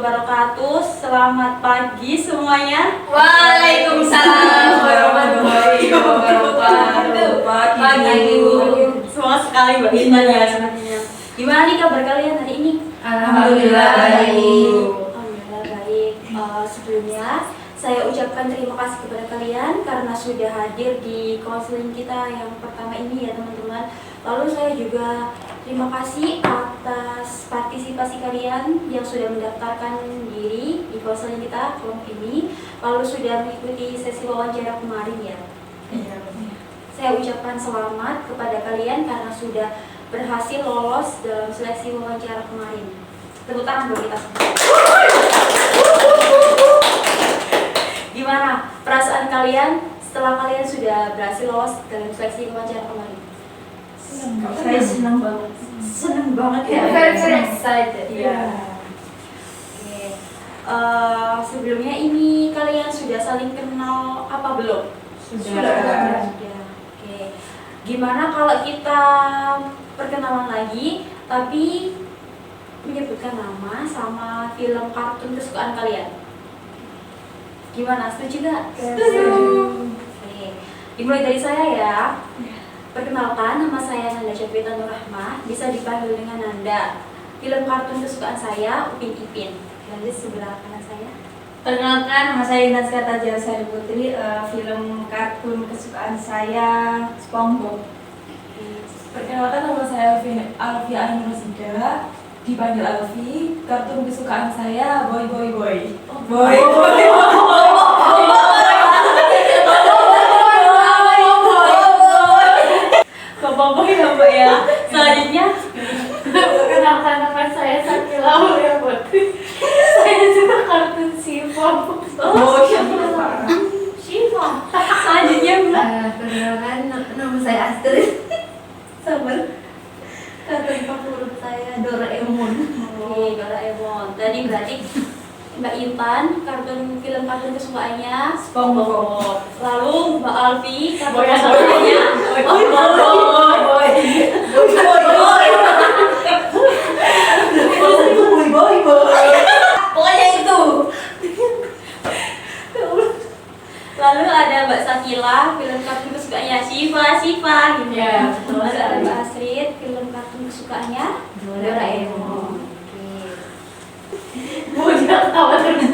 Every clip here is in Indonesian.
wabarakatuh. Selamat pagi semuanya. Waalaikumsalam warahmatullahi wabarakatuh. Pagi Bu. Semangat sekali Mbak Intan ya. Gimana nih kabar kalian hari ini? Alhamdulillah baik. Alhamdulillah baik. Sebelumnya saya ucapkan terima kasih kepada kalian karena sudah hadir di konseling kita yang pertama ini ya teman-teman. Lalu saya juga terima kasih atas partisipasi kalian yang sudah mendaftarkan diri di konseling kita kelompok ini, lalu sudah mengikuti sesi wawancara kemarin ya. Saya ucapkan selamat kepada kalian karena sudah berhasil lolos dalam seleksi wawancara kemarin. Tepuk tangan buat kita semua. Gimana perasaan kalian setelah kalian sudah berhasil lolos dalam seleksi wawancara kemarin? Saya senang banget. Senang banget ya. Very excited. Iya. Oke. Sebelumnya ini kalian sudah saling kenal apa belum? Sudah. Oke. Gimana kalau kita perkenalan lagi, tapi menyebutkan nama sama film kartun kesukaan kalian? Gimana? Setuju nggak? Setuju. Oke. Dimulai dari saya ya. Perkenalkan, nama saya Nanda Syafrita Nur Rahmah, bisa dipanggil dengan Nanda. Film kartun kesukaan saya Upin Ipin. Lalu sebelah kanan saya. Perkenalkan, nama saya Intan Skartaja Sari Putri. Film kartun kesukaan saya SpongeBob. Perkenalkan, nama saya Alfia Ainur Rosida, dipanggil Alfi. Kartun kesukaan saya Boy. Bapak ya Mbak ya. Selanjutnya Perkenalkan, nama saya Sakila Mulia Putri. Saya suka kartun Sifon. Shiva. Selanjutnya Mbak. Perkenalkan, nama saya Astrid. Sabar. Kartun favorit saya Doraemon. Oke, Doraemon. Tadi berarti Mbak Intan kartun film kartun kesukaannya SpongeBob. Lalu Mbak Alfi kartun Boy. kesukaannya Pokoknya itu. Lalu ada Mbak Sakila film kartun kesukaannya Shiva gitu. Ya, Lalu ada Mbak Astrid film kartun kesukaannya Doraemon. Bujang tawa terus.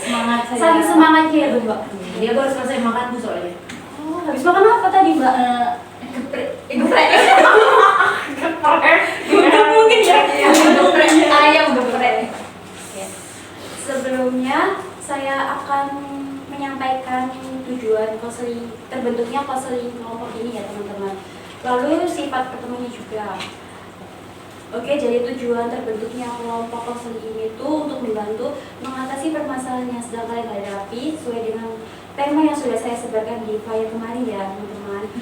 Semangat saya. Saking semangatnya ya Mbak. Dia baru selesai makan tuh soalnya. Oh, habis makan apa tadi Mbak? Geprek. Gudeg mungkin ya. Geprek ayam geprek. Oke. Sebelumnya saya akan menyampaikan tujuan konseling terbentuknya konseling kelompok ini ya teman-teman. Lalu sifat pertemuannya juga. Oke, jadi tujuan terbentuknya kelompok konseling ini itu untuk membantu mengatasi permasalahan yang sedang kalian hadapi sesuai dengan tema yang sudah saya sebarkan di flyer kemarin ya teman-teman.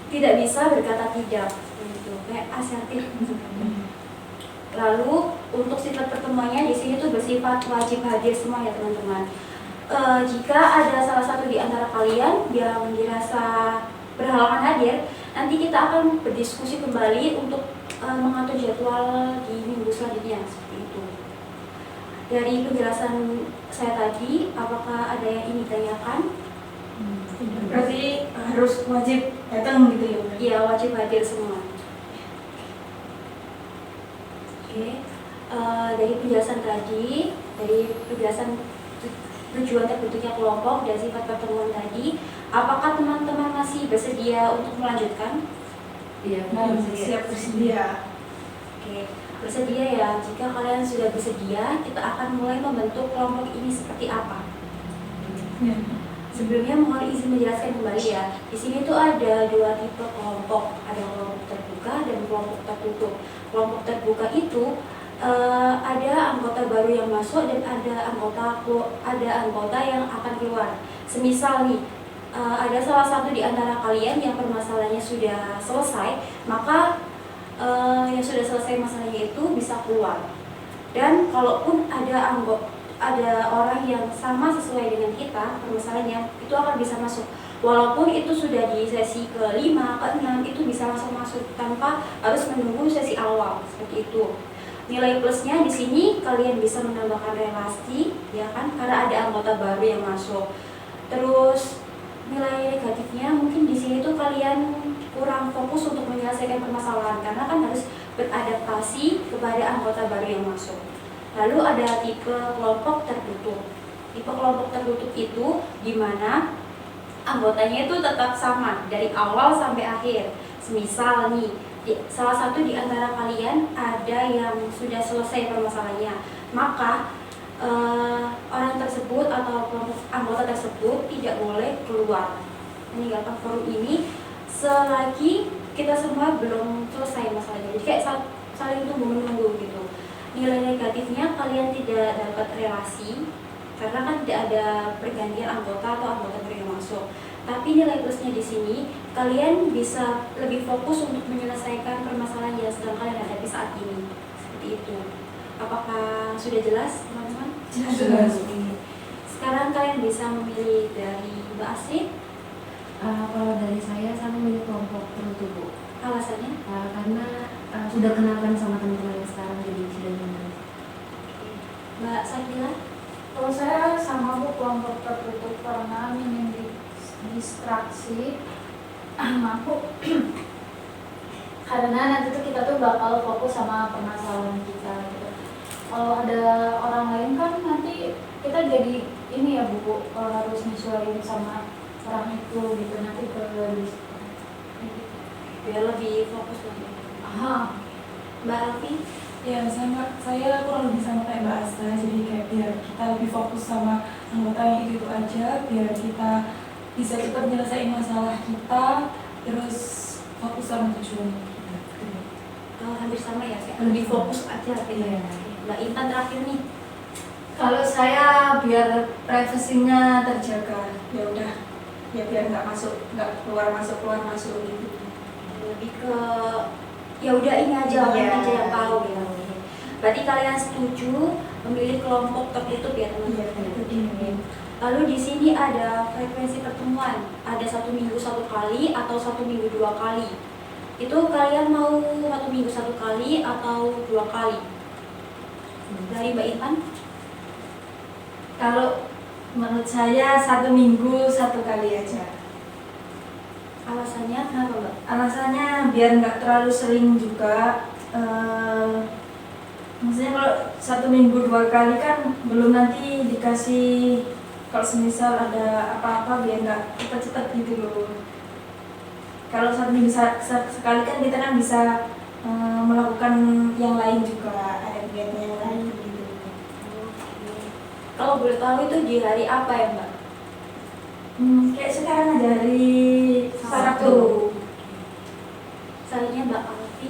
Tidak bisa berkata tidak, gitu. Kayak asertif. Lalu untuk sifat pertemuannya di sini tuh bersifat wajib hadir semua ya teman-teman. Jika ada salah satu di antara kalian yang dirasa berhalangan hadir, nanti kita akan berdiskusi kembali untuk mengatur jadwal di minggu selanjutnya seperti itu. Dari penjelasan saya tadi, apakah ada yang ingin ditanyakan? Berarti harus wajib datang gitu ya? Iya, wajib hadir semua. Oke, dari penjelasan tadi, dari penjelasan tujuan terbentuknya kelompok dan sifat pertemuan tadi, apakah teman-teman masih bersedia untuk melanjutkan? Iya, Siap bersedia. Oke, bersedia ya. Jika kalian sudah bersedia, kita akan mulai membentuk kelompok ini seperti apa. Sebelumnya mohon izin menjelaskan kembali ya. Di sini tuh ada dua tipe kelompok, ada kelompok terbuka dan kelompok tertutup. Kelompok terbuka itu ada anggota baru yang masuk dan ada anggota yang akan keluar. Semisal nih, ada salah satu di antara kalian yang permasalahannya sudah selesai, maka yang sudah selesai masalahnya itu bisa keluar. Dan kalaupun ada orang yang sama sesuai dengan kita permasalahannya, itu akan bisa masuk. Walaupun itu sudah di sesi ke-5, ke-6, itu bisa langsung masuk tanpa harus menunggu sesi awal seperti itu. Nilai plusnya di sini kalian bisa menambahkan relasi, ya kan? Karena ada anggota baru yang masuk. Terus nilai negatifnya mungkin di sini tuh kalian kurang fokus untuk menyelesaikan permasalahan karena kan harus beradaptasi kepada anggota baru yang masuk. Lalu ada tipe kelompok tertutup. Tipe kelompok tertutup itu di mana anggotanya itu tetap sama dari awal sampai akhir. Semisal nih, salah satu di antara kalian ada yang sudah selesai permasalahannya, maka orang tersebut atau kelompok anggota tersebut tidak boleh keluar meninggalkan forum ini selagi kita semua belum selesai masalahnya. Jadi kayak saling tunggu-menunggu gitu. Nilai negatifnya kalian tidak dapat relasi karena kan tidak ada pergantian anggota atau anggota baru yang masuk. Tapi nilai plusnya di sini kalian bisa lebih fokus untuk menyelesaikan permasalahan yang sedang kalian hadapi saat ini. Seperti itu. Apakah sudah jelas, teman-teman? Jelas. Sekarang kalian bisa memilih dari Mbak Asri. Kalau dari saya memilih kelompok tertentu, Bu. Alasannya? Karena sudah kenalkan sama teman-teman yang sekarang, jadi sudah nyaman. Mbak Sakila? Kalau saya sama Bu, kelompok tertutup karena minim distraksi. Mampu. Karena nanti tuh kita tuh bakal fokus sama permasalahan kita gitu. Kalau ada orang lain kan nanti kita jadi ini ya Bu, harus nyesuaiin sama orang itu gitu, nanti ke Biar lebih fokus lagi. aha. Mbak Alfi? Ya, saya kurang lebih sama kayak Mbak Asta, jadi kayak biar kita lebih fokus sama anggota yang itu aja, biar kita bisa cepat menyelesaikan masalah kita, terus fokus sama tujuan kita. Hampir sama ya, kayak lebih fokus aja gitu. Iya. Mbak Intan terakhir nih. Kalau saya biar privasinya terjaga, ya udah, ya biar nggak keluar masuk gitu. Lebih ke ya udah ini aja, orang Iya. aja yang tahu ya. Berarti kalian setuju memilih kelompok tertutup ya teman-teman? Iya. Lalu di sini ada frekuensi pertemuan, ada 1 minggu 1 kali atau 1 minggu 2 kali. Itu kalian mau 1 minggu 1 kali atau 2 kali? Dari Mbak Intan? Kalau menurut saya 1 minggu 1 kali aja. Alasannya kenapa Mbak? Alasannya biar nggak terlalu sering juga. Maksudnya kalau 1 minggu 2 kali kan belum nanti dikasih, kalau semisal ada apa-apa biar nggak cepat-cepat gitu loh. Kalau 1 minggu sekali kan kita kan bisa melakukan yang lain juga, ada kegiatan yang lain gitu. Kalau boleh tahu itu di hari apa ya Mbak? Kayak sekarang ada hari Sabtu. Selanjutnya Mbak Alfi.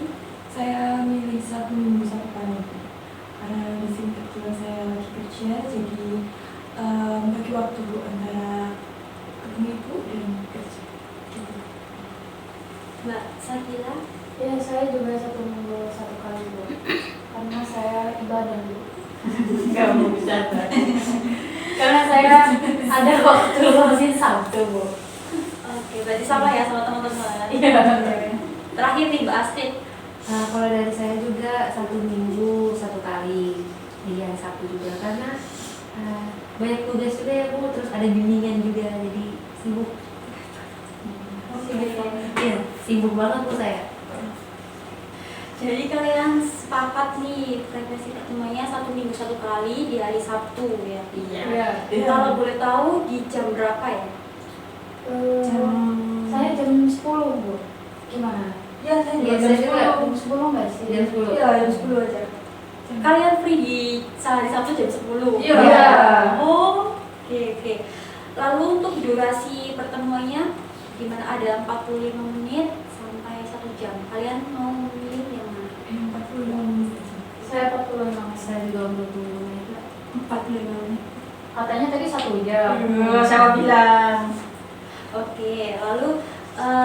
Saya milih 1 minggu 1 kali, karena di sini kebetulan saya lagi kerja, jadi bagi waktu Bu antara ketemu Ibu dan kerja. Gitu. Mbak Sakila. Ya, saya juga 1 minggu 1 kali Bu, karena saya ibadah Bu. Kamu bisa Karena saya ada waktu masih Sabtu Bu. Oke, berarti sama ya sama teman-teman. Iya. Terakhir nih Mbak Astrid. Kalau dari saya juga 1 minggu 1 kali di hari Sabtu juga, karena banyak tugas juga ya Bu, terus ada bimbingan juga, jadi sibuk. Iya, sibuk banget Bu saya. Jadi kalian sepakat nih frekuensi pertemuannya 1 minggu 1 kali di hari Sabtu ya. Iya. Kalau boleh tahu di jam berapa ya? Saya jam 10 Bu. Gimana? Ya, saya Iya, juga saya jam juga. 10. Jam 10 nggak sih? Jam 10. Iya, jam 10 aja. Kalian free di hari Sabtu jam 10? Iya. Oh, oke. Lalu untuk durasi pertemuannya gimana? Ada 45 menit sampai 1 jam. Kalian mau memilih yang mana? 45 menit. Saya 45. Saya juga belum tunggu itu. 45 menit. Katanya tadi 1 jam. Siapa bilang? Oke, lalu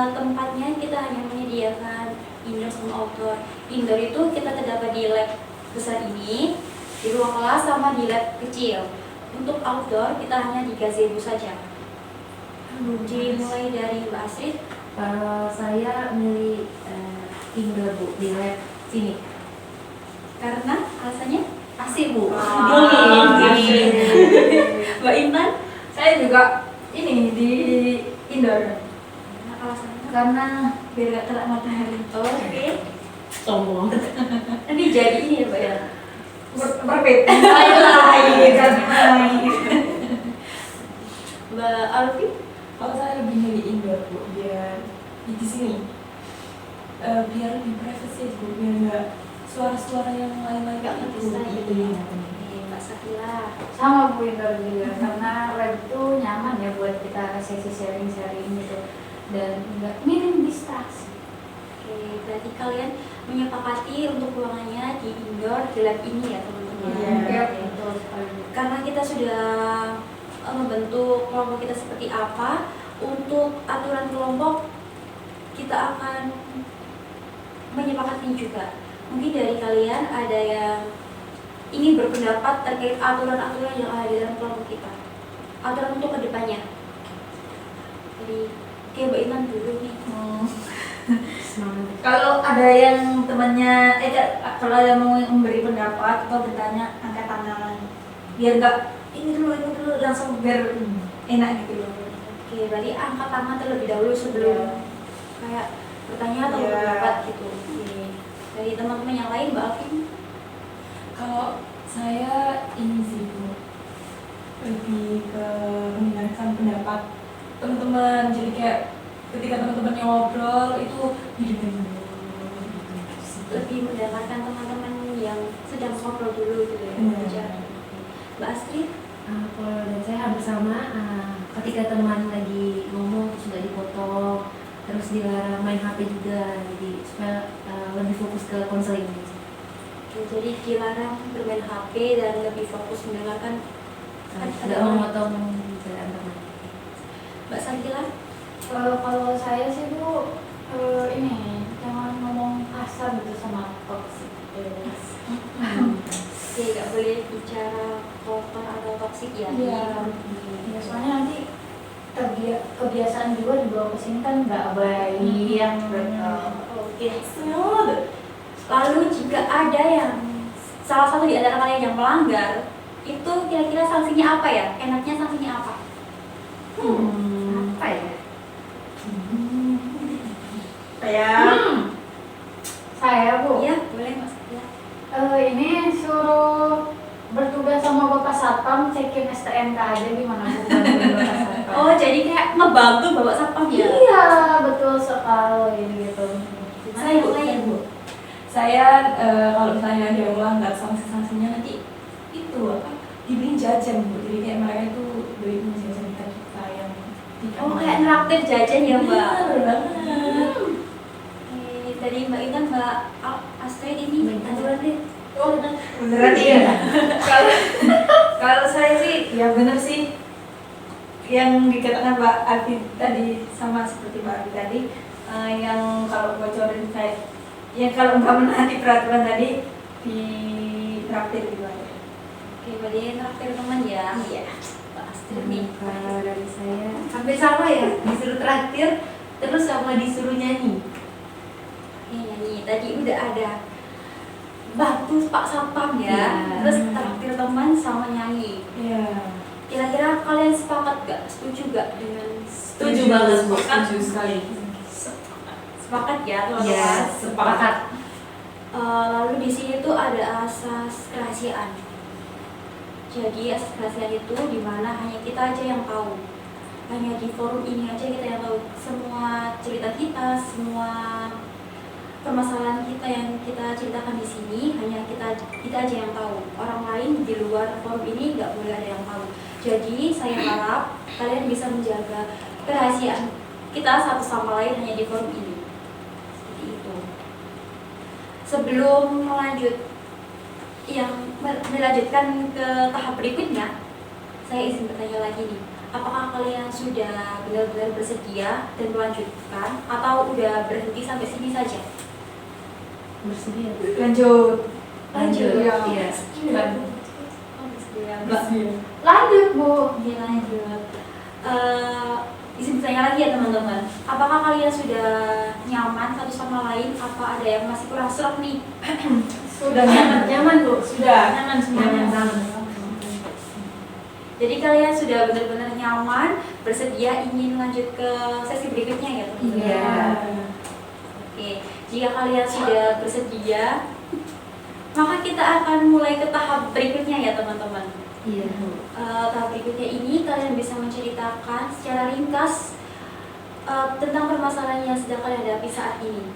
tempatnya kita hanya menyediakan indoor sama outdoor. Indoor itu kita terdapat di lab besar ini, di ruang kelas sama di lab kecil. Untuk outdoor kita hanya di gazebo saja. Dimulai dari Mbak Astrid. Kalau saya milih indoor Bu, di lab sini. Karena alasannya Asik Bu. dingin. Mbak Intan? Saya juga ini di indoor Alasannya? karena biar gak kena matahari. Oke. Sombong. Nanti jadi ini ya Mbak ya. Berbeda. Lain kan lain. Mbak Alfi? Kalau saya lebih milih indoor bu, biar di sini biar lebih privacy bu, biar nggak suara-suara yang lain-lain Nggak itu. ngedesain. Iya. Mbak Sakila. Sama Bu indoor juga karena web itu nyaman ya buat kita sesi sharing-sharing gitu dan nggak minim distraksi. Oke, berarti kalian menyepakati untuk ruangannya di indoor di lab ini ya teman-teman. Iya. Betul sekali. Karena kita sudah membentuk kelompok kita seperti apa, untuk aturan kelompok kita akan menyepakati juga. Mungkin dari kalian ada yang ingin berpendapat terkait aturan-aturan yang ada di dalam kelompok kita, aturan untuk kedepannya. Jadi kayak Mbak Intan dulu nih. Semangat. Kalau ada yang temannya, kalau ada yang mau memberi pendapat atau bertanya, angkat tangan. Biar nggak ini dulu langsung biar enak gitu loh. Oke, berarti angkat tangan terlebih dahulu sebelum kayak bertanya atau Iya. berpendapat gitu. Oke. Dari teman-teman yang lain, Mbak Alvin? Kalau saya ini sih bu, lebih ke mendengarkan pendapat teman-teman. Jadi kayak ketika teman-teman yang ngobrol itu didengarin dulu. Gitu. Lebih mendengarkan teman-teman yang sedang ngobrol dulu gitu ya. Iya. Bicara. Mbak Astrid? Kalau dari saya hampir sama, ketika teman lagi ngomong terus nggak dipotong, terus dilarang main HP juga, jadi supaya lebih fokus ke konseling. Oke, jadi dilarang bermain HP dan lebih fokus mendengarkan. Nggak memotong jalan teman. Mbak Sakila? Kalau saya sih Bu ini jangan ngomong kasar gitu sama toxic. Oke, nggak boleh bicara kotor atau toksik ya. Iya. Ya, soalnya nanti kebiasaan juga dibawa ke sini kan nggak baik. Oke, smooth. Lalu jika ada yang salah satu di antara kalian yang melanggar, itu kira-kira sanksinya apa ya? Enaknya sanksinya apa? Apa ya? Saya Bu, Iya, boleh Mas. Ya. ini suruh bertugas sama Bapak Satpam cekin STNK aja gimana Bu? Bantuin Bapak Satpam. Oh, jadi kayak ngebantu bawa satpam ya? Iya, betul sekali gitu. Saya Bu, lain Bu. Saya kalau misalnya ada yang melanggar sanksinya nanti itu apa dibeliin jajan bu, jadi kayak mereka itu beliin jajan kita yang tidak Oh, kayak neraktir jajan ya Mbak? Bener banget. Oke, dari Mbak Intan, Mbak Astrid ini aturan deh. Oh, beneran iya. Kalau kalau saya sih ya bener sih yang dikatakan Mbak Alfi tadi, sama seperti Mbak Alfi tadi, yang kalau bocorin kayak yang kalau nggak menaati peraturan tadi di traktir gitu aja. Oke, berarti neraktir teman ya? Iya. Mbak Astrid nih. Kalau dari saya hampir sama ya, disuruh traktir terus sama disuruh nyanyi. Oke, nyanyi. Tadi udah ada bantu Pak Satpam ya, Iya. terus traktir teman sama nyanyi. Iya. Kira-kira kalian sepakat gak? Setuju gak dengan Setuju banget Bu, Sepakat. setuju sekali. Sepakat ya teman-teman? Ya, sepakat. Lalu di sini tuh ada asas kerahasiaan. Jadi asas kerahasiaan itu dimana hanya kita aja yang tahu. Hanya di forum ini aja kita yang tahu. Semua cerita kita, semua permasalahan kita yang kita ceritakan di sini hanya kita aja yang tahu. Orang lain di luar forum ini nggak boleh ada yang tahu. Jadi saya harap kalian bisa menjaga kerahasiaan kita satu sama lain hanya di forum ini. Seperti itu. Sebelum melanjutkan ke tahap berikutnya, saya izin bertanya lagi nih. Apakah kalian sudah benar-benar bersedia dan melanjutkan atau udah berhenti sampai sini saja? Bersedia. Lanjut. Lanjut. Iya. Oh, bersedia. Mbak, Lanjut Bu. Oke, lanjut. Izin bertanya lagi ya teman-teman. Apakah kalian sudah nyaman satu sama lain, apa ada yang masih kurang serap nih? Sudah nyaman Bu, sudah. Nyaman semuanya. Jadi kalian sudah benar-benar nyaman, bersedia ingin lanjut ke sesi berikutnya ya teman-teman? Iya. Oke, jika kalian sudah bersedia, maka kita akan mulai ke tahap berikutnya ya teman-teman. Iya. Tahap berikutnya ini kalian bisa menceritakan secara ringkas tentang permasalahan yang sedang kalian hadapi saat ini.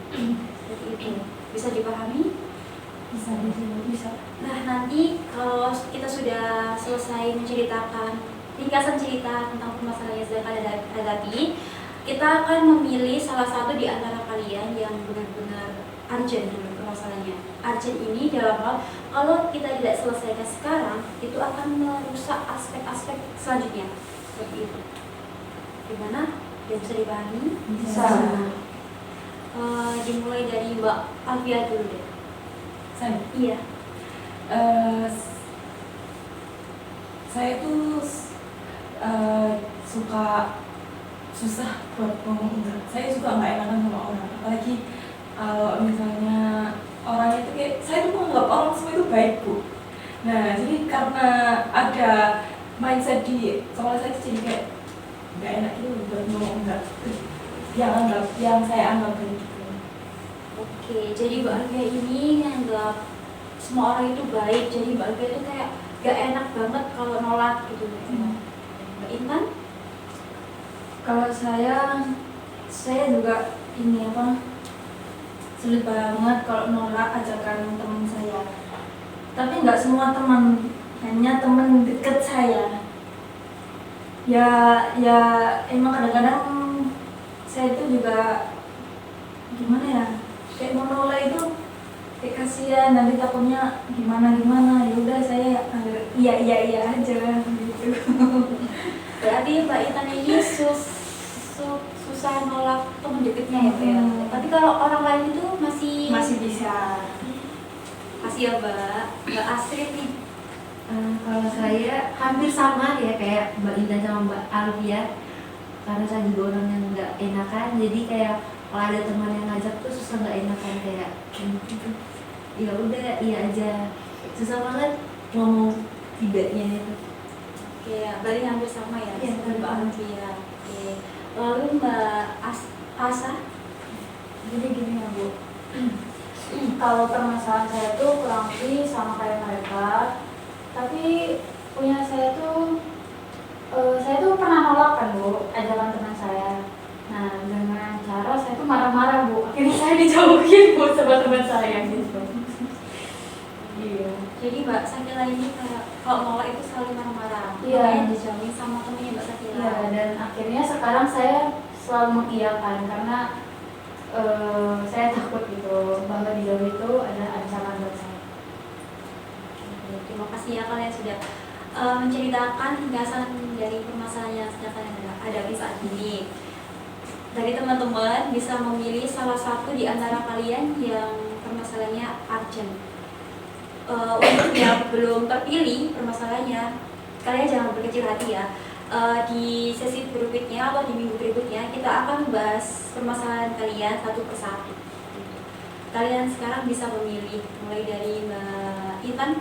Seperti itu. Bisa dipahami? Bisa. Nah, nanti kalau kita sudah selesai menceritakan ringkasan cerita tentang permasalahan yang sedang kalian hadapi, kita akan memilih salah satu di antara kalian yang benar-benar urgent dulu permasalahannya. Urgent ini dalam hal kalau kita tidak selesaikan sekarang, itu akan merusak aspek-aspek selanjutnya. Seperti itu. Gimana? Yang bisa dipahami? Bisa. Dimulai dari Mbak Alfia dulu deh. Saya. Iya. Saya tuh suka susah buat ngomong enggak. Saya juga nggak enakan sama orang, apalagi kalau misalnya orangnya itu kayak saya tuh menganggap orang semua itu baik Bu. Nah jadi karena ada mindset di kepala saya jadi kayak nggak enak gitu buat ngomong enggak. Yang saya anggap baik gitu. Oke, jadi Mbak Alfia ini nganggap semua orang itu baik, jadi Mbak Alfia itu kayak gak enak banget kalau nolak gitu. Mbak Intan? Kalau saya juga ini sulit banget kalau nolak ajakan teman saya. Tapi nggak semua teman, hanya teman deket saya. Ya emang kadang-kadang saya itu juga gimana ya, kayak mau nolak itu kayak kasihan, nanti takutnya gimana ya udah saya iya aja gitu. Berarti Mbak Intan ini susah nolak teman deketnya ya Mbak ya? Tapi kalau orang lain itu masih bisa. Masih ya Mbak Astrid nih. Kalau saya hampir sama ya kayak Mbak Intan sama Mbak Alfia, karena saya juga orang yang nggak enakan, jadi kayak kalau ada teman yang ngajak tuh susah nggak enakan kayak gitu. Ya udah iya aja, susah banget ngomong tidaknya itu. Oke, berarti hampir sama ya Iya, dengan Mbak Alfia. Oke. Lalu Mbak Asa? Jadi gini ya Bu, kalau permasalahan saya tuh kurang lebih sama kayak mereka, tapi punya saya tuh pernah nolak kan Bu ajakan teman saya. Nah dengan cara saya tuh marah-marah Bu, akhirnya saya dijauhin Bu sama teman saya gitu. Iya. Jadi Mbak Sakila ini kayak kalau nolak itu selalu marah-marah. Iya. Makanya dijauhin sama temennya Mbak Sakila. Iya, dan akhirnya sekarang saya selalu mengiyakan karena saya takut gitu bahwa di jauh itu ada ancaman buat saya. Oke, terima kasih ya kalian sudah menceritakan ringkasan dari permasalahan yang sedang kalian hadapi saat ini. Dari teman-teman bisa memilih salah satu di antara kalian yang permasalahannya urgent. Untuk yang belum terpilih permasalahannya, kalian jangan berkecil hati ya. Di sesi berikutnya atau di minggu berikutnya kita akan membahas permasalahan kalian satu persatu. Kalian sekarang bisa memilih mulai dari Mbak Intan.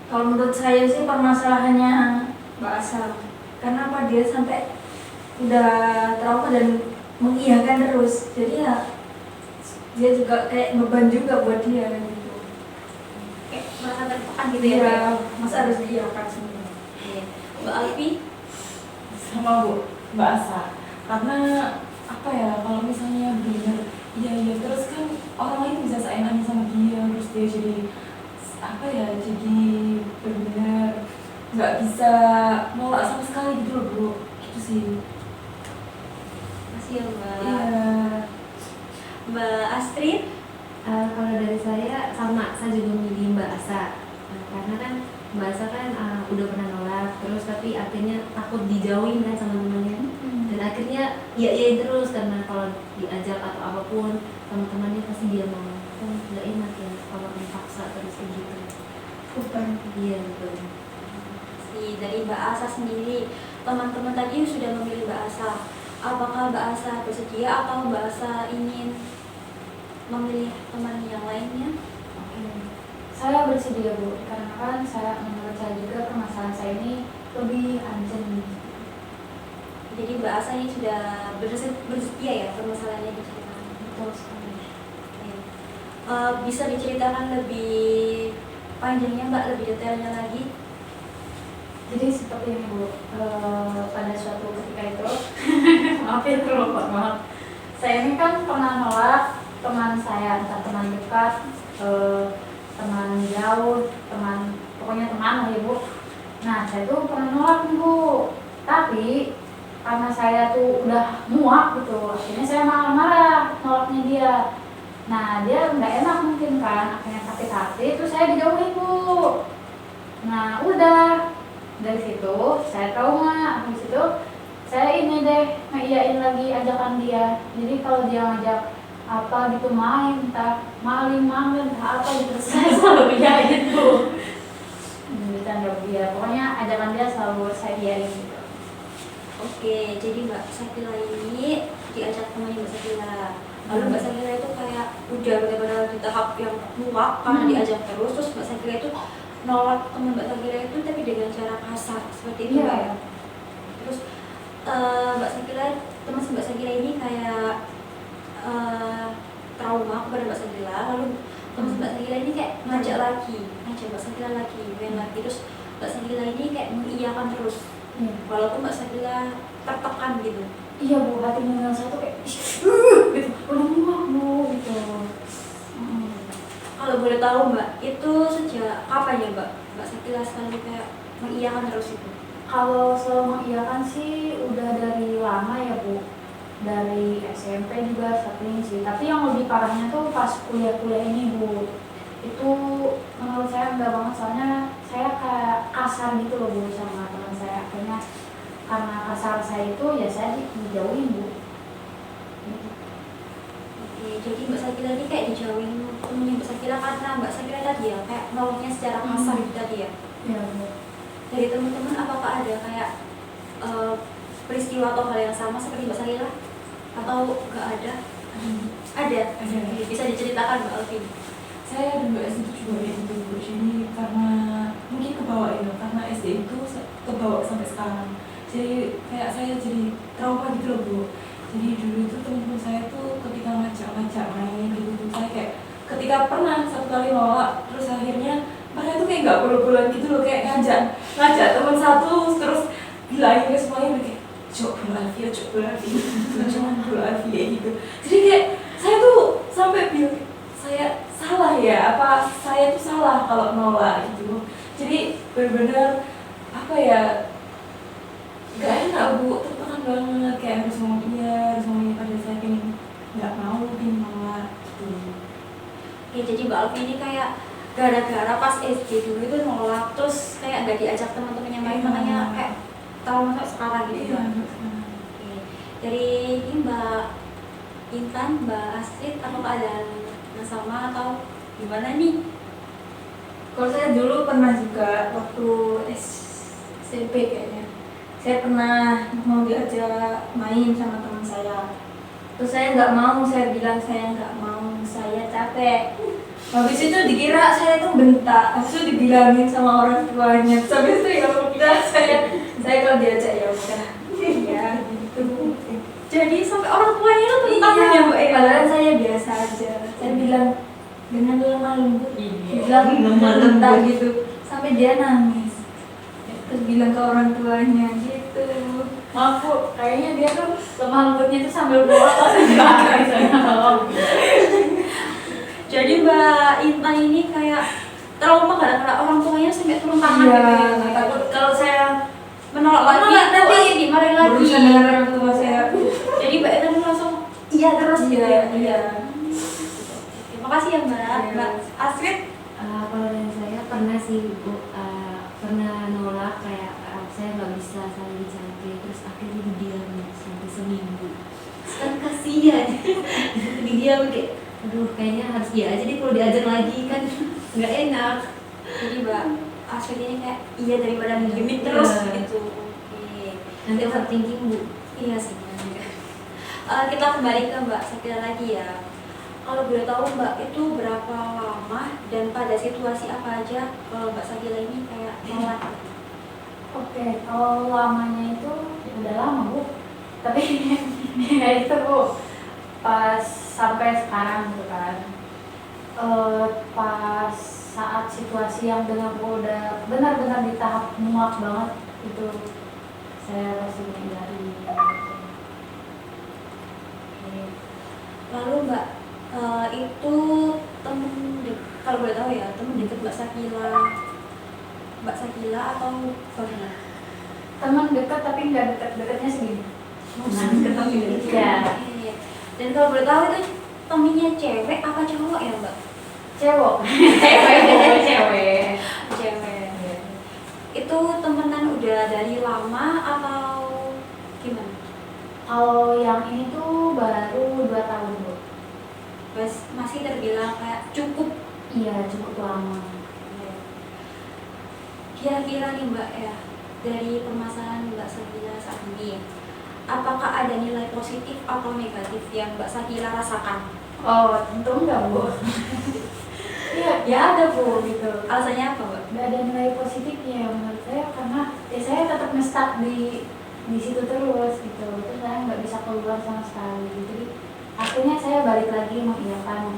Kalau menurut saya sih permasalahannya Mbak Asa. Karena apa, dia sampai udah trauma dan mengiyakan terus. Jadi ya dia juga kayak beban juga buat dia gitu. Kayak merasa tertekan gitu ya. Iya, masa harus diiyakan semua. Iya. Mbak Alfi? Sama Bu, Mbak Asa. Karena apa ya, kalau misalnya benar iya terus kan orang lain bisa seenaknya sama dia, terus dia jadi apa ya, jadi benar nggak bisa nolak sama sekali gitu loh Bu, gitu sih. Makasih ya Mbak. Iya. Mbak Astrid? Kalau dari saya sama, saya juga milih Mbak Asa. Karena kan Mbak Asa kan udah pernah nolak, terus tapi akhirnya takut dijauhin kan sama temannya. Dan akhirnya iya terus, karena kalau diajak atau apapun sama temannya pasti dia mau. Kan nggak enak ya kalau dipaksa terus kayak gitu. Beban. Iya betul. Dari Mbak Asa sendiri, teman-teman tadi sudah memilih Mbak Asa. apakah Mbak Asa bersedia atau Mbak Asa ingin memilih teman yang lainnya? Oke. Saya bersedia Bu, karena kan menurut saya juga permasalahan saya ini lebih urgent. Jadi Mbak Asa ini sudah bersedia ya permasalahannya diceritakan. Betul sekali. Oke. Bisa diceritakan lebih panjangnya Mbak, lebih detailnya lagi? Jadi seperti ini Bu, pada suatu ketika itu, maaf ya terlalu maaf. Saya ini kan pernah nolak teman saya, entah teman dekat, teman jauh, pokoknya teman lah ya Bu. Nah saya tuh pernah nolak nih Bu, tapi karena saya tuh udah muak gitu, akhirnya saya marah-marah nolaknya dia. Nah dia nggak enak mungkin kan, akhirnya sakit hati, terus saya dijauhin Bu. Nah udah dari situ saya trauma, habis itu saya ini deh ngeiyain lagi ajakan dia. Jadi kalau dia ngajak apa gitu main, entah maling entah apa gitu, saya selalu iyain tuh. Bercanda dia, pokoknya ajakan dia selalu saya iyain gitu. Oke, jadi Mbak Sakila ini diajak temannya Mbak Sakila. Lalu Mbak Sakila itu kayak udah benar-benar di tahap yang muak karena diajak terus Mbak Sakila itu nolak teman Mbak Sakila itu tapi dengan cara kasar seperti itu Mbak ya. Terus Mbak Sakila, teman Mbak Sakila ini kayak trauma kepada Mbak Sakila. Lalu teman Mbak Sakila ini kayak ngajak Mbak Sakila lagi, main lagi. Terus Mbak Sakila ini kayak mengiyakan terus. Walaupun Mbak Sakila tertekan gitu. Iya Bu, hati nurani saya tuh kayak gitu, udah muak Bu gitu. Kalau boleh tahu Mbak, itu sejak kapan ya Mbak Sakila sekali kayak mengiyakan terus itu? Kalau selalu mengiyakan sih udah dari lama ya Bu, dari SMP juga sering sih. Tapi yang lebih parahnya tuh pas kuliah ini Bu, itu menurut saya enggak banget, soalnya saya kayak kasar gitu loh Bu sama teman saya. Akhirnya karena kasar saya itu ya saya dijauhin Bu. Oke, jadi Mbak Sakila ini kayak dijauhin temennya Mbak Sakila karena Mbak Sakila tadi ya kayak nolaknya secara kasar gitu tadi ya. Iya Bu. Dari teman-teman apakah ada kayak peristiwa atau hal yang sama seperti Mbak Sakila? Atau nggak ada? Ada. Bisa diceritakan Mbak Alvin? Saya dulu SD itu juga kayak gitu Bu. Jadi karena mungkin kebawa ya, karena SD itu kebawa sampai sekarang. Jadi kayak saya jadi trauma gitu loh Bu. Jadi dulu itu teman-teman saya tuh ketika ngajak main gitu, saya kayak ketika pernah satu kali nolak, terus akhirnya mereka tuh kayak nggak bolos-bolos gitu loh, kayak ngajak teman satu terus bilangin ke semuanya kayak coba bola Alfia, jangan bola Alfia gitu. Jadi kayak saya tuh sampai bilang saya salah ya, apa saya tuh salah kalau nolak gitu. Jadi benar-benar apa ya, nggak enak Bu, tertekan banget, kayak harus ngomong iya, pada saya pengen nggak mau, pengen nolak gitu. Oke, jadi Mbak Alvin ini kayak gara-gara pas SD dulu itu nolak, terus kayak nggak diajak teman-temannya main, makanya kayak trauma sampai sekarang gitu. Iya, Oke. Dari ini Mbak Intan, Mbak Astrid, apakah ada yang sama atau gimana nih? Kalau saya dulu pernah juga waktu SMP kayaknya, saya pernah mau diajak main sama teman saya. Terus saya nggak mau, saya bilang saya nggak mau, saya capek. Habis itu dikira saya tuh bentak, habis itu dibilangin sama orang tuanya. Habis itu ya udah saya kalau diajak ya udah, ya gitu. Jadi sampai orang tuanya itu tentang Iya, ya Mbak ya? padahal saya biasa aja. Saya bilang dengan lemah lembut, bilang lemah bentak lembut. gitu, sampai dia nangis. Terus bilang ke orang tuanya gitu. Maaf Bu, kayaknya dia tuh lemah lembutnya tuh sambil bawa Jadi Mbak Intan ini kayak trauma gara-gara orang tuanya sampai turun tangan gitu ya? takut kalau saya Menolak lagi, nanti dimarahin lagi. berurusan dengan orang tua saya. Jadi Mbak Intan langsung iya terus gitu ya? Iya. Terima kasih ya Mbak. Iya. Mbak Astrid? Kalau dari saya pernah sih Bu, pernah nolak kayak saya nggak bisa saling dicantik, terus akhirnya diam sampai seminggu. Kan kasihan, diam kayak, aduh kayaknya harus dia aja deh kalau diajak lagi kan nggak enak. Jadi Mbak Astrid ini kayak iya daripada gimmick terus Iya. gitu. Oke. Nanti overthinking Bu. Iya sih. Kita kembali ke Mbak Sakila lagi ya. Kalau boleh tahu Mbak itu berapa lama dan pada situasi apa aja kalau Mbak Sakila ini kayak nolak? Oke, kalau lamanya itu udah lama Bu, tapi ya itu Bu, pas sampai sekarang gitu kan. Pas saat situasi yang dengan udah benar-benar di tahap muak banget itu saya pasti menghindari. Oke. Lalu Mbak itu kalau boleh tahu ya temen deket Mbak Sakila atau bagaimana? Teman dekat tapi nggak dekat-dekatnya segini. Nah, ketemu gitu. Ya, Oke. Dan kalau boleh tahu itu temennya cewek apa cowok ya Mbak? cewek. Cewek. Cewek. Itu temenan udah dari lama atau gimana? Kalau yang ini tuh baru 2 tahun Bu. Masih terbilang kayak cukup. Iya, cukup lama. Kira-kira nih Mbak ya, dari permasalahan Mbak Sakila saat ini, apakah ada nilai positif atau negatif yang Mbak Sakila rasakan? Oh, tentu enggak Bu. Iya, ya ada Bu gitu. Alasannya apa Mbak? Nggak ada nilai positifnya menurut saya karena ya saya tetap nge-stuck di situ terus gitu. Terus saya nggak bisa keluar sama sekali. Jadi akhirnya saya balik lagi mengiyakan.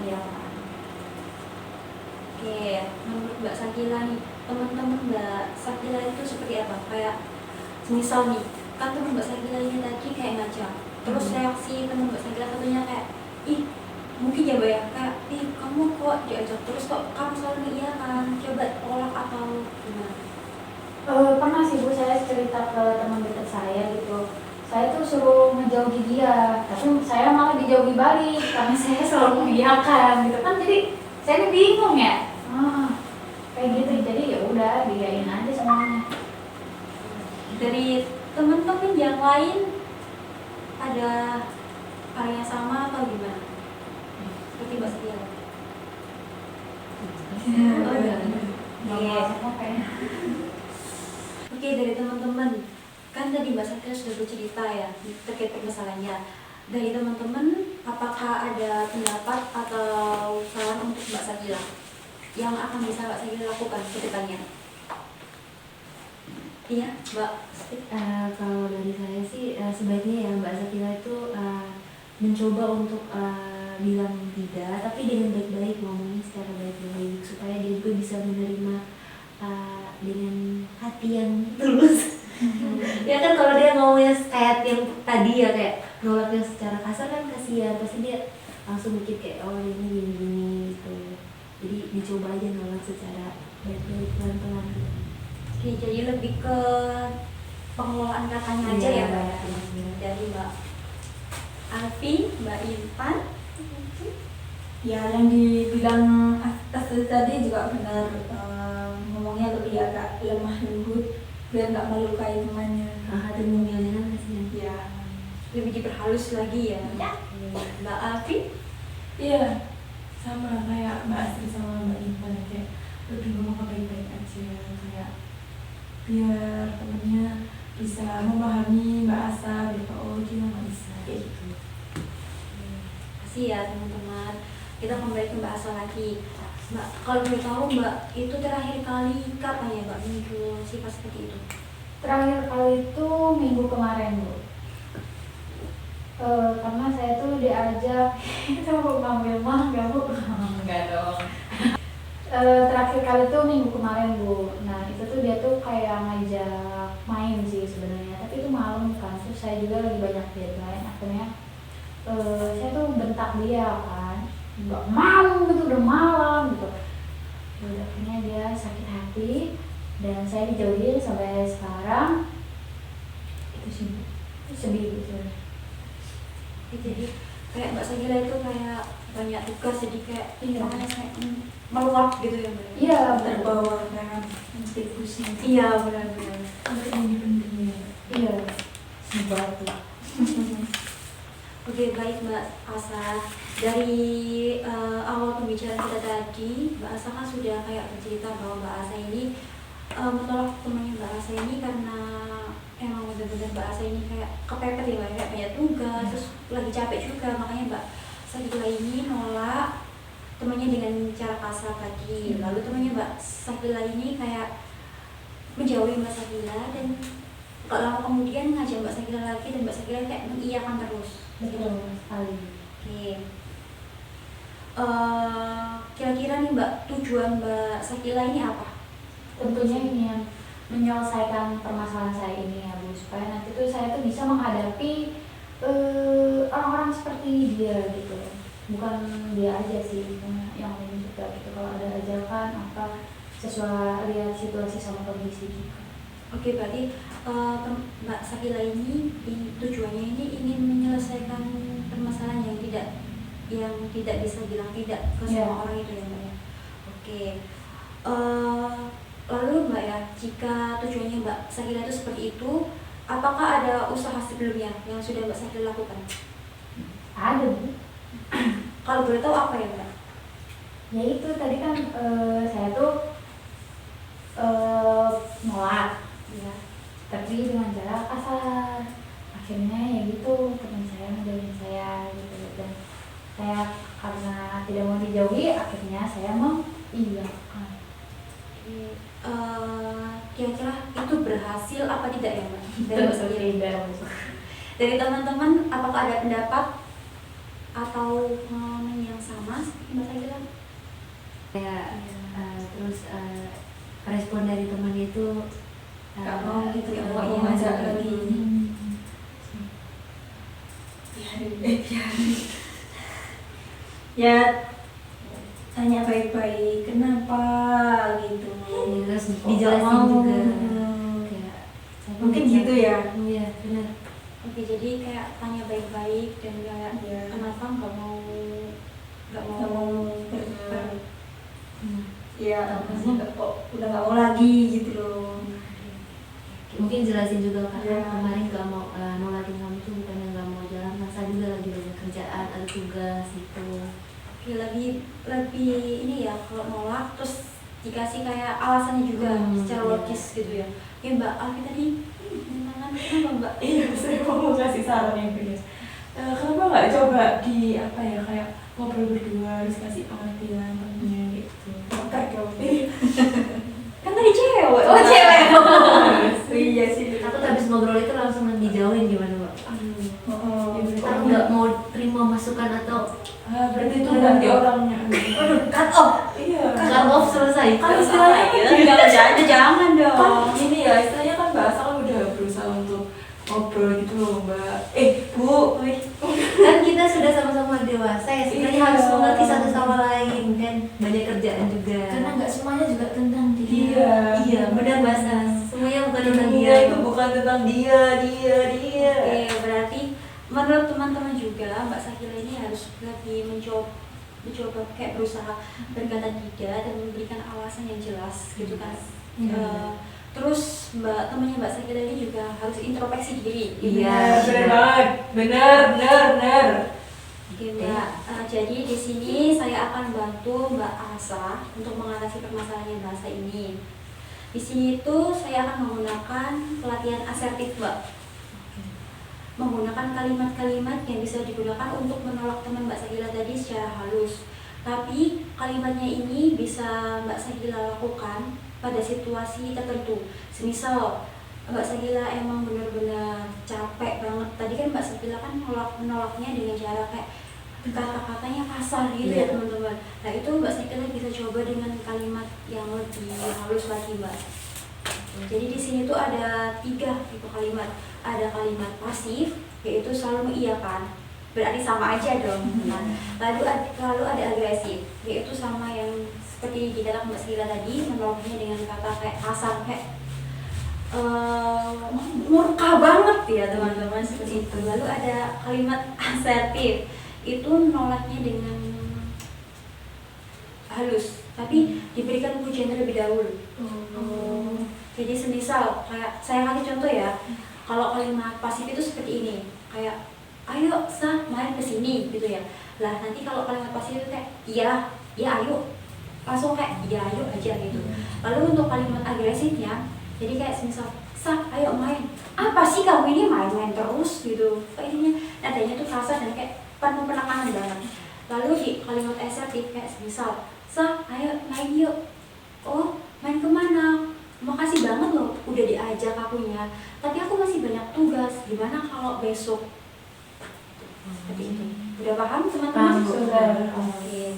Oke, menurut Mbak Sakila nih, teman-teman Mbak Sakila itu seperti apa? Kayak misal nih, kan teman Mbak Sakila ini tadi kayak ngajak, terus reaksi teman Mbak Sakila satunya kayak, ih mungkin ya Mbak ya, kayak, ih kamu kok diajak terus kok kamu selalu iya kan, coba tolak atau gimana? Pernah sih Bu saya cerita ke teman dekat saya gitu. Saya tuh suruh ngejauhi dia, tapi saya malah dijauhi balik karena saya selalu mengiyakan gitu kan. Jadi saya ini bingung ya. Kayak gitu. Jadi ya udah diain aja semuanya. Dari teman-teman yang lain ada hal yang sama atau gimana? Seperti Mbak Sakila. Iya. Oke, dari teman-teman, kan tadi Mbak Sakila sudah bercerita ya terkait permasalahannya. Dari teman-teman, apakah ada pendapat atau saran untuk Mbak Sakila yang akan bisa Mbak Sakila lakukan ke depannya? Iya, Mbak. Kalau dari saya sih sebaiknya ya Mbak Sakila itu mencoba untuk bilang tidak, tapi dengan baik-baik, ngomongnya secara baik-baik supaya dia juga bisa menerima dengan hati yang tulus. Ya kan kalau dia ngomongnya kayak yang tadi ya kayak nolaknya secara kasar kan kasihan, pasti dia langsung mikir kayak oh ini gini gitu. Jadi dicoba aja nolak secara baik-baik, pelan-pelan gitu. Oke, jadi lebih ke pengelolaan katanya aja ya Mbak. Iya. Dari Mbak Alfi, Mbak Intan. Ya, yang dibilang atas tadi juga benar, ngomongnya lebih agak lemah lembut biar nggak melukai temannya. Hati mumilnya kan kasihan. Ya, Lebih diperhalus lagi ya. Mbak Alfi. Iya, sama kayak Mbak Astri sama Mbak Intan kayak lebih ngomong baik-baik aja kayak biar temennya bisa memahami Mbak Asa gitu. Oh dia nggak bisa kayak gitu. Kasih ya teman-teman. Kita kembali ke Mbak Asa lagi. Mbak, kalau boleh tahu Mbak, itu terakhir kali kapan ya Mbak muncul sifat seperti itu? Terakhir kali itu minggu kemarin Bu. Karena saya tuh diajak itu ngambil mangga Bu. Enggak dong. Terakhir kali tuh minggu kemarin Bu. Nah itu tuh dia tuh kayak ngajak main sih sebenarnya, tapi itu malam kan. Terus saya juga lagi banyak deadline. Akhirnya saya tuh bentak dia kan, nggak mau gitu, udah malam gitu. Udah akhirnya dia sakit hati dan saya dijauhin sampai sekarang. Itu sih Bu. Sedih gitu. Jadi kayak Mbak Sakila itu kayak banyak tugas, jadi kayak Iya. makanya kayak meluap gitu ya Mbak. Iya, Terbawa dengan sedikit pusing. Iya benar-benar. Untuk ini iya, sebatu. Oke, baik Mbak Asa. Dari awal pembicaraan kita tadi, Mbak Asa kan sudah kayak bercerita bahwa Mbak Asa ini menolak temannya Mbak Asa ini karena emang bener-bener Mbak Asa ini kayak kepepet ya Mbak, kayak banyak tugas, terus lagi capek juga, makanya Mbak Sakila ini nolak temannya dengan cara kasar tadi. Lalu temannya Mbak Sakila ini kayak menjauhi Mbak Sakila, dan gak lama kemudian ngajak Mbak Sakila lagi, dan Mbak Sakila kayak mengiyakan terus. Betul sekali. Oke. Kira-kira nih Mbak, tujuan Mbak Sakila ini apa? Tentunya ingin menyelesaikan permasalahan saya ini ya Bu, supaya nanti tuh saya tuh bisa menghadapi orang-orang seperti dia gitu. Bukan dia aja sih, yang lain juga gitu. Kalau ada ajakan apa sesuai lihat situasi sama kondisi juga. Oke, berarti Mbak Sakila ini tujuannya ini ingin menyelesaikan permasalahan yang tidak bisa bilang tidak ke semua orang itu ya Mbak ya. Oke. Lalu Mbak ya, jika tujuannya Mbak Sakila itu seperti itu, apakah ada usaha sebelumnya yang sudah Mbak Sakila lakukan? Ada Bu. Kalau boleh tahu apa ya Mbak? Ya itu tadi kan saya tuh nolak ya, tapi dengan cara kasar. Akhirnya ya gitu, teman saya ngejauhin saya gitu, dan saya karena tidak mau dijauhi, akhirnya saya mengiyakan. Kira-kira itu berhasil apa tidak ya Mbak? Dari Mbak Sakila? Tidak. Dari teman-teman, apakah ada pendapat atau pengalaman yang sama seperti Mbak Sakila? Ya, terus respon dari teman itu Gak mau gitu ya, Oh, gak iya, mau ngajak iya. lagi. Ya tanya baik-baik kenapa gitu. ya, terus Kok dijelasin gak mau? juga. Hmm. Kayak, saya Mungkin bisa- gitu ya. Iya benar. Oke, jadi kayak tanya baik-baik dan kayak Iya. kenapa nggak mau Gak mau Hmm. ya maksudnya nggak kok udah gak mau lagi gitu loh. Mungkin jelasin juga kan Ya. kemarin gak mau nolakin kamu tuh bukannya gak mau jalan, masa juga lagi banyak kerjaan, ada tugas gitu. Oke, lebih ini ya, kalau nolak terus dikasih kayak alasannya juga secara Iya. logis gitu ya. Ya Mbak Alfi tadi tangan kenapa Mbak? Iya, saya mau kasih saran yang benar. Kenapa nggak coba di apa ya, kayak ngobrol berdua, terus kasih pengertian temennya gitu. Bakar dong. Kan tadi cewek. Oh cewek. Iya sih. Aku habis ngobrol itu langsung dijauhin gimana Mbak? Oh. Aku nggak mau terima masukan atau Berarti itu ganti orangnya. Cut off. Iya. cut off selesai. Kan istilahnya Jangan dong. kan ini ya, istilahnya kan bahasa kan udah berusaha untuk ngobrol gitu loh Mbak. Bu, Kan kita sudah sama-sama dewasa ya, sebenarnya Iya. harus mengerti satu sama lain kan, banyak kerjaan juga. Karena nggak semuanya juga tentang dia. Iya. Iya benar bahasa, semuanya bukan tentang dunia dia. itu bukan tentang dia. Oke, berarti menurut teman-teman juga Mbak Sakila ini harus lebih mencoba kayak berusaha berkata tidak dan memberikan alasan yang jelas gitu kan. Terus temannya Mbak Sakila ini juga harus introspeksi diri. gitu. Iya. Bener banget, bener. Oke Mbak, jadi di sini saya akan bantu Mbak Asa untuk mengatasi permasalahan bahasa ini. Di sini itu saya akan menggunakan pelatihan asertif Mbak. Menggunakan kalimat-kalimat yang bisa digunakan untuk menolak teman Mbak Sakila tadi secara halus. Tapi kalimatnya ini bisa Mbak Sakila lakukan pada situasi tertentu. Semisal Mbak Sakila emang benar-benar capek banget. Tadi kan Mbak Sakila kan menolaknya dengan cara kayak kata-katanya kasar gitu ya teman-teman. Nah itu Mbak Sakila bisa coba dengan kalimat yang lebih halus lagi Mbak. Jadi di sini tuh ada 3 tipe kalimat. Ada kalimat pasif, yaitu selalu mengiyakan, berarti sama aja dong. Nah, lalu ada agresif, yaitu sama yang seperti dikatakan Mbak Sakila tadi, menolaknya dengan kata kayak kasar, kayak murka banget ya teman-teman, seperti itu. Lalu ada kalimat asertif, itu menolaknya dengan halus, tapi diberikan pujian terlebih dahulu. Jadi semisal kayak saya kasih contoh ya, kalau kalimat pasif itu seperti ini, kayak ayo Sa main kesini gitu ya. Lah nanti kalau kalimat pasif itu kayak iya, ya ayo, langsung kayak iya ayo aja gitu. Lalu untuk kalimat agresifnya, jadi kayak semisal Sa, ayo main. Apa sih kamu ini main-main terus gitu. Kayaknya nadanya tuh kasar dan kayak penuh penekanan banget. Lalu di kalimat asertif kayak misal, Sa, ayo main yuk. Oh, main kemana? Makasih banget loh udah diajak akunya. Tapi aku masih banyak tugas. Gimana kalau besok? Seperti itu. Udah paham teman-teman? Paham, Bu. Sudah. Oke.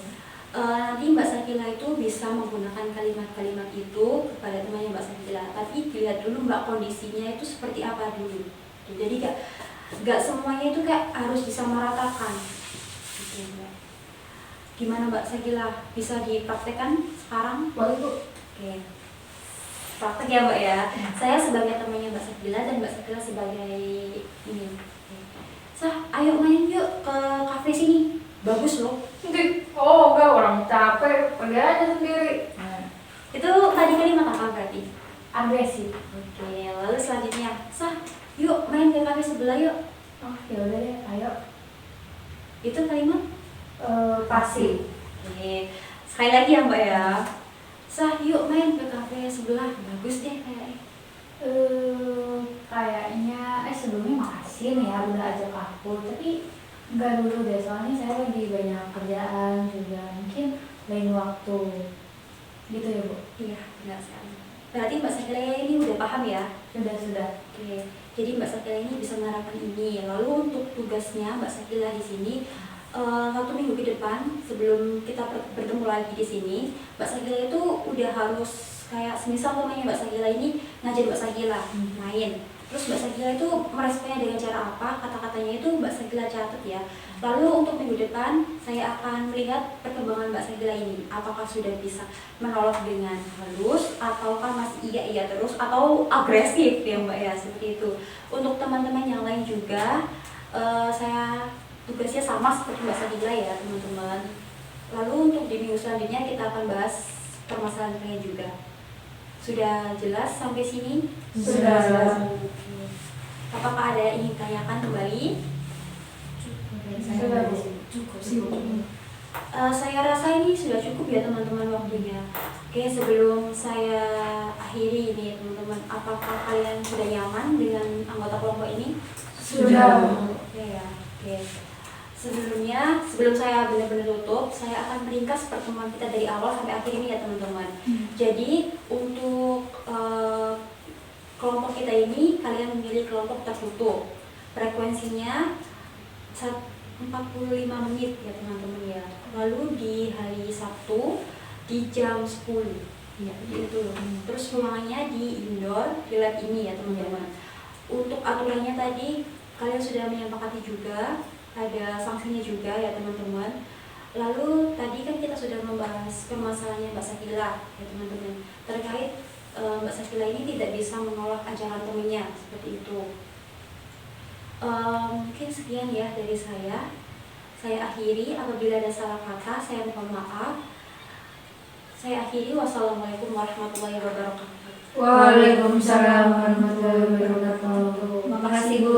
Nanti Mbak Sakila itu bisa menggunakan kalimat-kalimat itu kepada temannya Mbak Sakila. Tapi dilihat dulu Mbak kondisinya itu seperti apa dulu. Jadi gak semuanya itu kayak harus disamaratakan. Gitu, Mbak. Gimana Mbak Sakila? Bisa dipraktekkan sekarang? Boleh Bu. Oke. Praktek ya Mbak ya. Saya sebagai temannya Mbak Sakila dan Mbak Sakila sebagai ini. Sah, ayo main yuk ke kafe sini. Bagus loh. Oh enggak, orang capek, pergi aja sendiri. Itu tadi kalimat apa berarti? Agresif. Oke, lalu selanjutnya, Sah, yuk main ke kafe sebelah yuk. Oh ya udah deh, ayo. Itu kalimat Pasif. Oke, sekali lagi ya Mbak ya. Sah, yuk main ke kafe sebelah. Bagus deh kayaknya. Kayaknya sebelumnya makasih nih ya udah ajak aku, tapi enggak dulu deh, soalnya saya lagi banyak kerjaan juga, mungkin lain waktu gitu ya Bu. Iya, benar sekali. Berarti Mbak Sakila ini udah paham ya? Sudah. Oke, jadi Mbak Sakila ini bisa menerapkan ini. Lalu untuk tugasnya Mbak Sakila di sini 1 minggu ke depan sebelum kita bertemu lagi di sini, Mbak Sakila itu udah harus kayak semisal temannya Mbak Sakila ini ngajak Mbak Sakila main. Terus Mbak Sakila itu meresponnya dengan cara apa? Kata-katanya itu Mbak Sakila catat ya. Lalu untuk minggu depan saya akan melihat perkembangan Mbak Sakila ini. Apakah sudah bisa menolak dengan halus ataukah masih iya terus atau agresif ya Mbak ya, seperti itu. Untuk teman-teman yang lain juga saya tugasnya sama seperti Mbak Sakila ya teman-teman. Lalu untuk di minggu selanjutnya kita akan bahas permasalahan lain juga. Sudah jelas sampai sini? Sudah. Oke. Apakah ada yang ingin tanyakan kembali? Sudah Bu. Cukup sih Bu. Saya rasa ini sudah cukup ya teman-teman waktunya. Oke, sebelum saya akhiri ini teman-teman, apakah kalian sudah nyaman dengan anggota kelompok ini? Sudah. Oke ya. Oke. Sebelum saya benar-benar tutup, saya akan meringkas pertemuan kita dari awal sampai akhir ini ya teman-teman. Jadi untuk kelompok kita ini, kalian memilih kelompok tertutup. Frekuensinya 45 menit ya teman-teman ya. Lalu di hari Sabtu di jam 10. Ya, itu. Terus ruangannya di indoor, di lab ini ya teman-teman. Untuk aturannya tadi kalian sudah menyepakati juga. Ada sanksinya juga ya teman-teman. Lalu tadi kan kita sudah membahas permasalahannya Mbak Sakila ya teman-teman, terkait Mbak Sakila ini tidak bisa menolak ajaran temannya seperti itu. Mungkin sekian ya dari saya. Saya akhiri, apabila ada salah kata saya mohon maaf. Saya akhiri, wassalamualaikum warahmatullahi wabarakatuh. Waalaikumsalam warahmatullahi wabarakatuh. Makasih Bu.